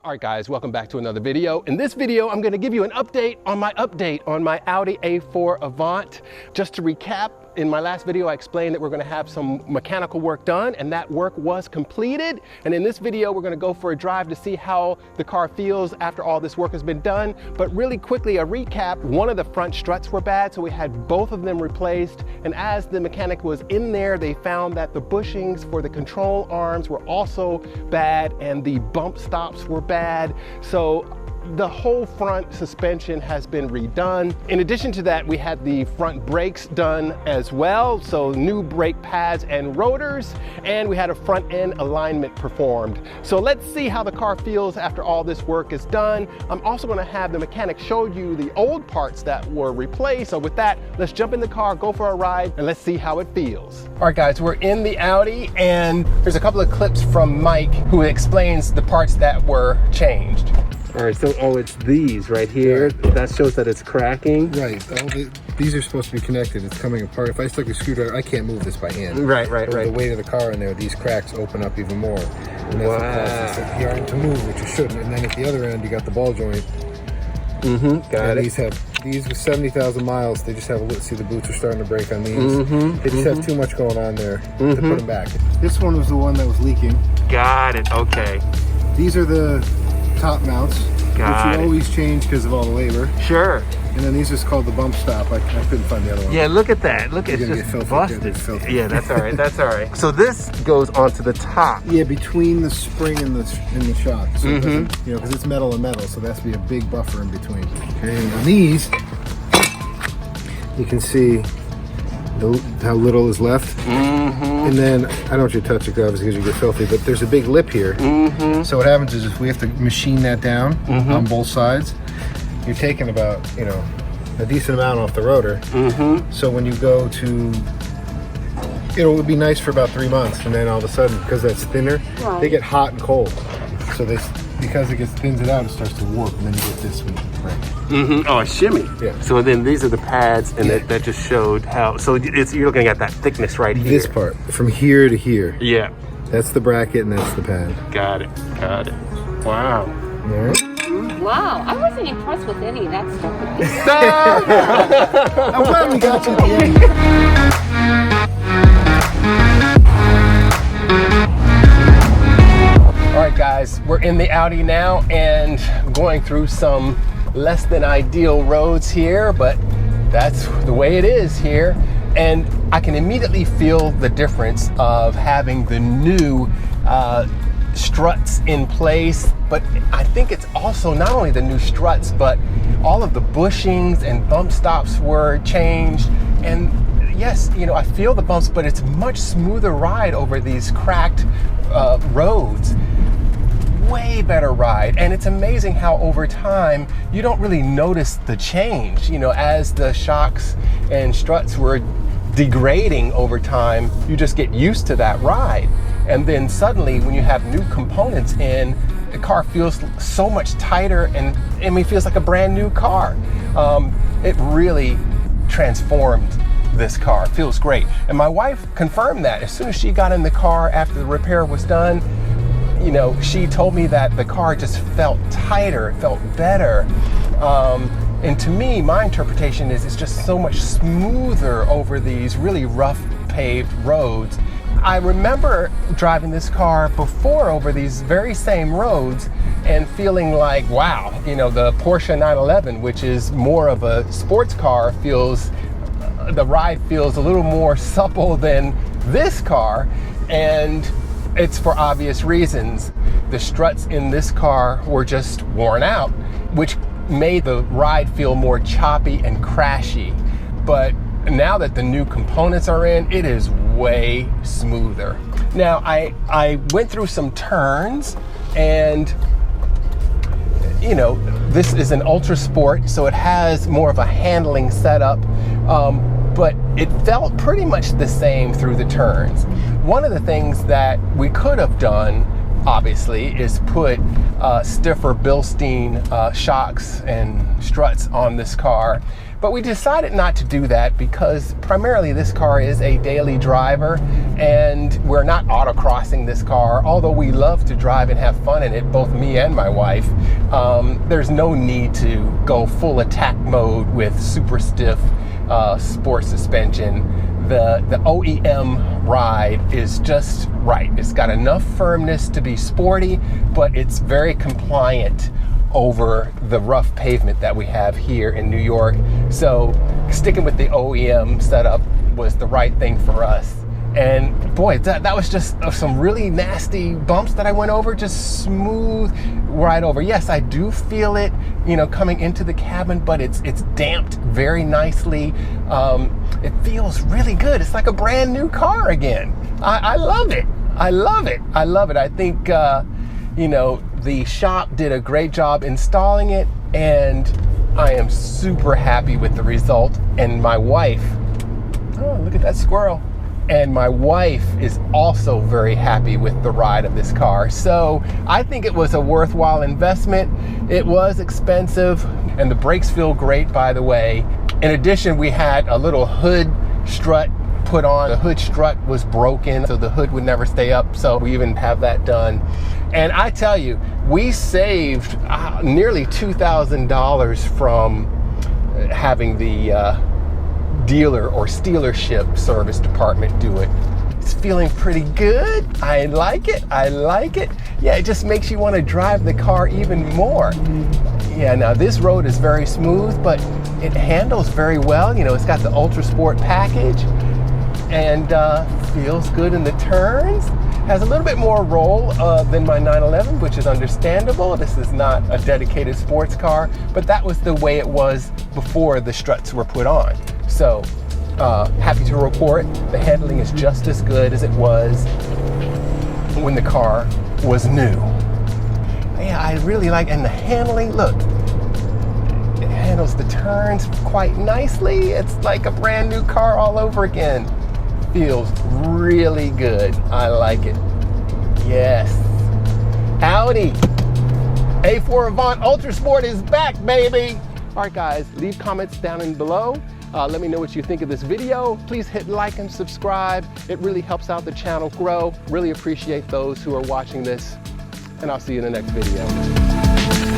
All right guys, welcome back to another video. In this video, I'm gonna give you an update on my Audi A4 Avant. Just to recap, in my last video, I explained that we're gonna have some mechanical work done, and that work was completed. And in this video, we're gonna go for a drive to see how the car feels after all this work has been done. But really quickly, a recap, one of the front struts were bad, so we had both of them replaced. And as the mechanic was in there, they found that the bushings for the control arms were also bad, and the bump stops were bad. So the whole front suspension has been redone. In addition to that, we had the front brakes done as well. So new brake pads and rotors, and we had a front end alignment performed. So let's see how the car feels after all this work is done. I'm also gonna have the mechanic show you the old parts that were replaced. So with that, let's jump in the car, go for a ride, and let's see how it feels. All right guys, we're in the Audi, and there's a couple of clips from Mike who explains the parts that were changed. All right, so, it's these right here. Right. That shows that it's cracking. Right, these are supposed to be connected. It's coming apart. If I stuck a screwdriver, I can't move this by hand. Right. The weight of the car in there, these cracks open up even more. And that's what causes the arm to move, which you shouldn't. And then at the other end, you got the ball joint. Got it. These with 70,000 miles, they just have a little, see the boots are starting to break on these. They just have too much going on there to put them back. This one was the one that was leaking. Got it, okay. These are the top mounts, which you always change because of all the labor. Sure. And then these is called the bump stop. I couldn't find the other one. Yeah, look at that. Look, it's just busted. Yeah, that's all right. That's all right. So this goes onto the top. Yeah, between the spring and the shock. So it doesn't, you know, because it's metal and metal, so there has to be a big buffer in between. And on these, you can see how little is left. And then, I don't want you to touch it obviously because you get filthy, but there's a big lip here. So what happens is if we have to machine that down on both sides, you're taking about, you know, a decent amount off the rotor. So when you go to, it'll be nice for about 3 months, and then all of a sudden, because that's thinner, they get hot and cold. So because it thins it out, it starts to warp, and then you get this one. Oh, a shimmy. Yeah. So then these are the pads, and that just showed how. So you're looking at that thickness right here. This part, from here to here. Yeah. That's the bracket, and that's the pad. Got it. Wow. All right. Wow, I wasn't impressed with any of that stuff. I'm glad we got you at the end. All right, guys, we're in the Audi now and going through some less than ideal roads here, but that's the way it is here. And I can immediately feel the difference of having the new struts in place, but I think it's also not only the new struts, but all of the bushings and bump stops were changed. And yes, you know, I feel the bumps, but it's a much smoother ride over these cracked roads. Way better ride. And it's amazing how over time you don't really notice the change, you know, as the shocks and struts were degrading over time. You just get used to that ride, and then suddenly when you have new components in, the car feels so much tighter, and I mean, feels like a brand new car. It really transformed this car. It feels great. And my wife confirmed that as soon as she got in the car after the repair was done. You know, she told me that the car just felt tighter, felt better. And to me, my interpretation is it's just so much smoother over these really rough paved roads. I remember driving this car before over these very same roads and feeling like, wow, you know, the Porsche 911, which is more of a sports car, the ride feels a little more supple than this car. And it's for obvious reasons. The struts in this car were just worn out, which made the ride feel more choppy and crashy. But now that the new components are in, it is way smoother. Now, I went through some turns, and you know, this is an Ultra Sport, so it has more of a handling setup, but it felt pretty much the same through the turns. One of the things that we could have done, obviously, is put stiffer Bilstein shocks and struts on this car. But we decided not to do that because primarily this car is a daily driver and we're not autocrossing this car. Although we love to drive and have fun in it, both me and my wife, there's no need to go full attack mode with super stiff sport suspension. The OEM ride is just right. It's got enough firmness to be sporty, but it's very compliant over the rough pavement that we have here in New York. So sticking with the OEM setup was the right thing for us. And boy, that was just some really nasty bumps that I went over, just smooth right over. Yes, I do feel it, you know, coming into the cabin, but it's damped very nicely. It feels really good. It's like a brand new car again. I love it. I love it. I love it. I think, you know, the shop did a great job installing it, and I am super happy with the result. And my wife, oh, look at that squirrel. And my wife is also very happy with the ride of this car. So I think it was a worthwhile investment. It was expensive, and the brakes feel great, by the way. In addition, we had a little hood strut put on. The hood strut was broken, so the hood would never stay up, so we even have that done. And I tell you, we saved nearly $2,000 from having the dealer or stealership service department do it. It's feeling pretty good. I like it. I like it. Yeah, it just makes you want to drive the car even more. Yeah, now this road is very smooth, but it handles very well. You know, it's got the Ultra Sport package and feels good in the turns. Has a little bit more roll than my 911, which is understandable. This is not a dedicated sports car, but that was the way it was before the struts were put on. So happy to report the handling is just as good as it was when the car was new. Yeah, I really like, and the handling, look, it handles the turns quite nicely. It's like a brand new car all over again. Feels really good. I like it. Yes. Audi A4 Avant Ultra Sport is back, baby. All right, guys, leave comments down below. Let me know what you think of this video. Please hit like and subscribe. It really helps out the channel grow. Really appreciate those who are watching this, and I'll see you in the next video.